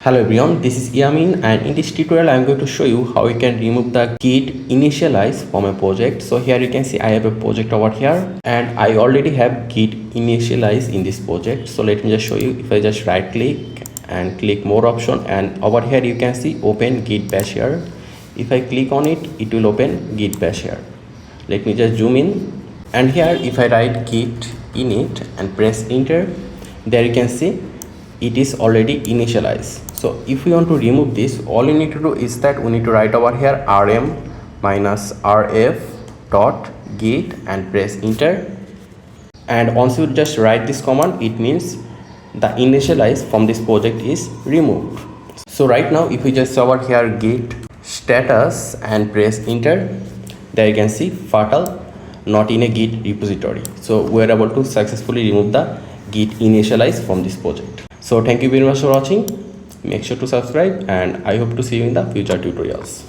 Hello everyone, this is Yamin and in this tutorial I am going to show you how you can remove the Git Initialize from a project. So here you can see I have a project over here and I already have Git Initialize in this project. So let me just show you. If I just right click and click more option, and over here you can see open Git bash here. If I click on it, it will open Git bash here. Let me just zoom in, and here if I write Git init and press enter, there you can see it is already initialized. So if we want to remove this, all you need to do is that we need to write over here rm -rf dot git and press enter, and once you just write this command, it means the initialize from this project is removed. So right now if we just over here git status and press enter, there you can see fatal not in a git repository. So we are able to successfully remove the git initialize from this project. So thank you very much for watching. Make sure to subscribe and I hope to see you in the future tutorials.